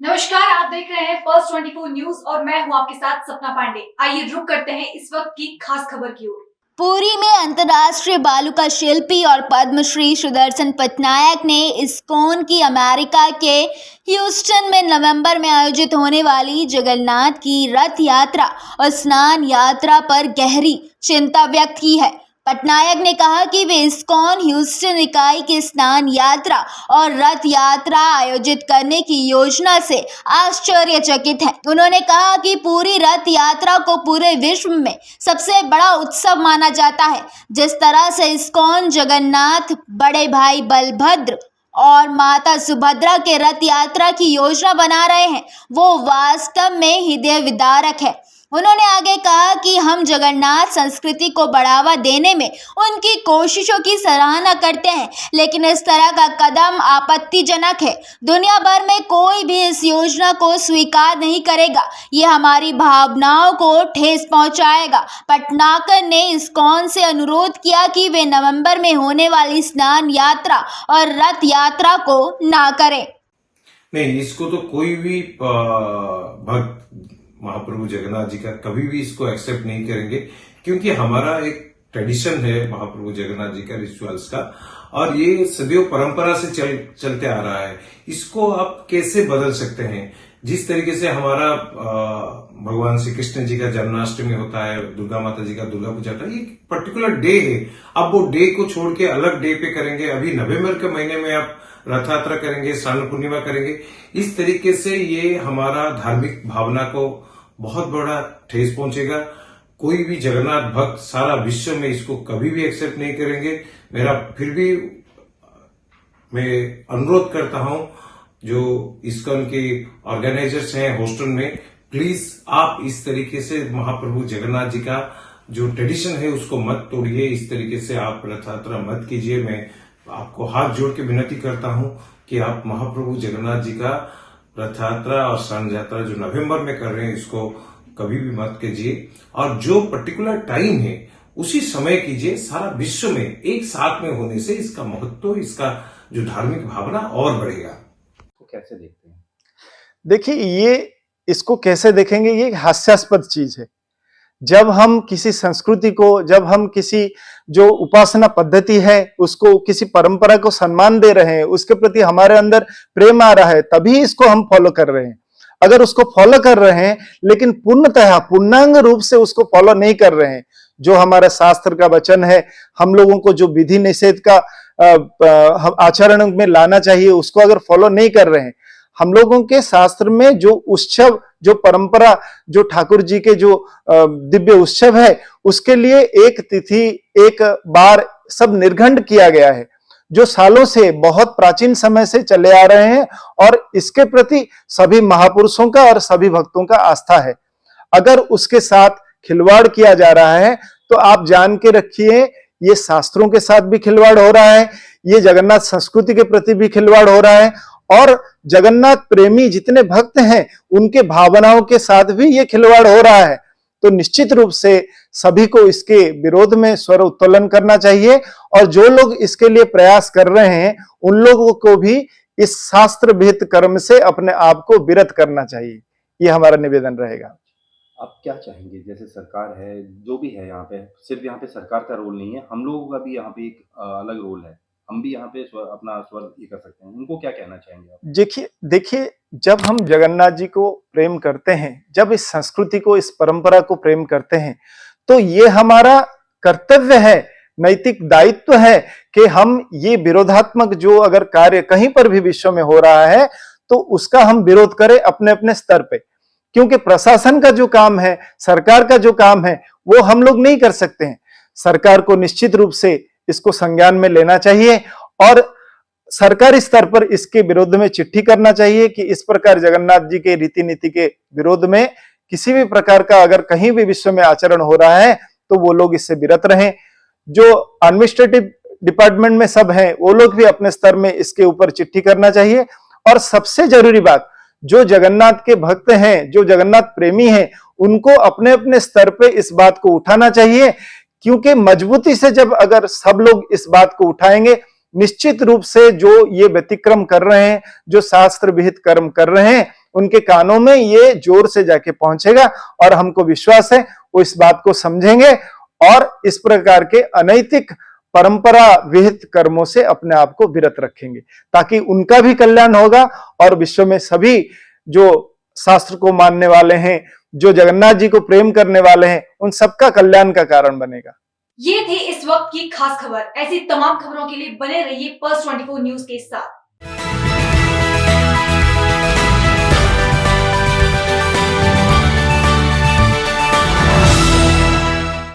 नमस्कार, आप देख रहे हैं फर्स्ट 24 न्यूज और मैं हूं आपके साथ सपना पांडे। आइए रुक करते हैं इस वक्त की खास खबर की ओर। पुरी में अंतर्राष्ट्रीय बालुका शिल्पी और पद्मश्री सुदर्शन पटनायक ने इस्कॉन की अमेरिका के ह्यूस्टन में नवंबर में आयोजित होने वाली जगन्नाथ की रथ यात्रा और स्नान यात्रा पर गहरी चिंता व्यक्त की है। पटनायक ने कहा कि वे इस्कॉन ह्यूस्टन इकाई की स्नान यात्रा और रथ यात्रा आयोजित करने की योजना से आश्चर्यचकित हैं। उन्होंने कहा कि पूरी रथ यात्रा को पूरे विश्व में सबसे बड़ा उत्सव माना जाता है। जिस तरह से इस्कॉन जगन्नाथ, बड़े भाई बलभद्र और माता सुभद्रा के रथ यात्रा की योजना बना रहे हैं, वो वास्तव में हृदय विदारक है। उन्होंने आगे कहा कि हम जगन्नाथ संस्कृति को बढ़ावा देने में उनकी कोशिशों की सराहना करते हैं, लेकिन इस तरह का कदम आपत्तिजनक है। दुनिया भर में कोई भी इस योजना को स्वीकार नहीं करेगा। ये हमारी भावनाओं को ठेस पहुंचाएगा। पटनायक ने इस्कॉन से अनुरोध किया कि वे नवंबर में होने वाली स्नान यात्रा और रथ यात्रा को ना करें। नहीं, इसको तो कोई भी भक्त महाप्रभु जगन्नाथ जी का कभी भी इसको एक्सेप्ट नहीं करेंगे, क्योंकि हमारा एक ट्रेडिशन है महाप्रभु जगन्नाथ जी का, रिचुअल्स का, और ये सदियों परंपरा से चलते आ रहा है। इसको आप कैसे बदल सकते हैं? जिस तरीके से हमारा भगवान श्री कृष्ण जी का जन्माष्टमी होता है, दुर्गा माता जी का दुर्गा पूजा होता है, ये पर्टिकुलर डे है। अब वो डे को छोड़ के अलग डे पे करेंगे। अभी नवंबर के महीने में आप रथ यात्रा करेंगे, स्नान पूर्णिमा करेंगे। इस तरीके से ये हमारा धार्मिक भावना को बहुत बड़ा ठेस पहुंचेगा। कोई भी जगन्नाथ भक्त सारा विश्व में इसको कभी भी एक्सेप्ट नहीं करेंगे। मेरा फिर भी मैं अनुरोध करता हूं, जो इस्कॉन के ऑर्गेनाइजर्स हैं होस्टन में, प्लीज आप इस तरीके से महाप्रभु जगन्नाथ जी का जो ट्रेडिशन है उसको मत तोड़िए। इस तरीके से आप रथ यात्रा मत कीजिए। मैं आपको हाथ जोड़ के विनती करता हूं कि आप महाप्रभु जगन्नाथ जी का रथ यात्रा और स्नान यात्रा जो नवंबर में कर रहे हैं इसको कभी भी मत कीजिए, और जो पर्टिकुलर टाइम है उसी समय कीजिए। सारा विश्व में एक साथ में होने से इसका महत्व, इसका जो धार्मिक भावना और बढ़ेगा। तो कैसे देखते हैं? देखिए, ये इसको कैसे देखेंगे, ये हास्यास्पद चीज है। जब हम किसी संस्कृति को, जब हम किसी जो उपासना पद्धति है उसको, किसी परंपरा को सम्मान दे रहे हैं, उसके प्रति हमारे अंदर प्रेम आ रहा है, तभी इसको हम फॉलो कर रहे हैं। अगर उसको फॉलो कर रहे हैं लेकिन पूर्णतः पूर्णांग रूप से उसको फॉलो नहीं कर रहे हैं, जो हमारा शास्त्र का वचन है, हम लोगों को जो विधि निषेध का आचरण में लाना चाहिए उसको अगर फॉलो नहीं कर रहे हैं, हम लोगों के शास्त्र में जो उत्सव, जो परंपरा, जो ठाकुर जी के जो दिव्य उत्सव है, उसके लिए एक तिथि, एक बार सब निर्घंट किया गया है, जो सालों से, बहुत प्राचीन समय से चले आ रहे हैं, और इसके प्रति सभी महापुरुषों का और सभी भक्तों का आस्था है। अगर उसके साथ खिलवाड़ किया जा रहा है तो आप जान के रखिए, ये शास्त्रों के साथ भी खिलवाड़ हो रहा है, ये जगन्नाथ संस्कृति के प्रति भी खिलवाड़ हो रहा है, और जगन्नाथ प्रेमी जितने भक्त हैं उनके भावनाओं के साथ भी ये खिलवाड़ हो रहा है। तो निश्चित रूप से सभी को इसके विरोध में स्वर उत्तोलन करना चाहिए, और जो लोग इसके लिए प्रयास कर रहे हैं उन लोगों को भी इस शास्त्र विहित कर्म से अपने आप को विरत करना चाहिए। ये हमारा निवेदन रहेगा। आप क्या चाहेंगे? जैसे सरकार है, जो भी है यहाँ पे, सिर्फ यहाँ पे सरकार का रोल नहीं है, हम लोगों का भी यहाँ पे एक अलग रोल है। हम भी यहाँ पे अपना स्वर ये कर सकते हैं। उनको क्या कहना चाहेंगे आप? देखिए, जब हम जगन्नाथ जी को प्रेम करते हैं, जब इस संस्कृति को, इस परंपरा को प्रेम करते हैं, तो ये हमारा कर्तव्य है, नैतिक दायित्व है कि हम ये विरोधात्मक जो अगर कार्य कहीं पर भी विश्व में हो रहा है तो उसका हम विरोध करें अपने अपने स्तर पे। क्योंकि प्रशासन का जो काम है, सरकार का जो काम है, वो हम लोग नहीं कर सकते हैं। सरकार को निश्चित रूप से इसको संज्ञान में लेना चाहिए, और सरकारी स्तर पर इसके विरोध में चिट्ठी करना चाहिए कि इस प्रकार जगन्नाथ जी के रीति नीति के विरोध में किसी भी प्रकार का अगर कहीं भी विश्व में आचरण हो रहा है तो वो लोग इससे विरत रहें। जो एडमिनिस्ट्रेटिव डिपार्टमेंट में सब हैं वो लोग भी अपने स्तर में इसके ऊपर चिट्ठी करना चाहिए। और सबसे जरूरी बात, जो जगन्नाथ के भक्त हैं, जो जगन्नाथ प्रेमी हैं, उनको अपने अपने स्तर पे इस बात को उठाना चाहिए, क्योंकि मजबूती से जब अगर सब लोग इस बात को उठाएंगे, निश्चित रूप से जो ये व्यतिक्रम कर रहे हैं, जो शास्त्र विहित कर्म कर रहे हैं, उनके कानों में ये जोर से जाके पहुंचेगा और हमको विश्वास है वो इस बात को समझेंगे और इस प्रकार के अनैतिक परंपरा विहित कर्मों से अपने आप को विरत रखेंगे, ताकि उनका भी कल्याण होगा और विश्व में सभी जो शास्त्र को मानने वाले हैं, जो जगन्नाथ जी को प्रेम करने वाले हैं, उन सबका कल्याण का कारण बनेगा। ये थी इस वक्त की खास खबर। ऐसी तमाम खबरों के लिए बने रहिए Pulse 24 न्यूज के साथ।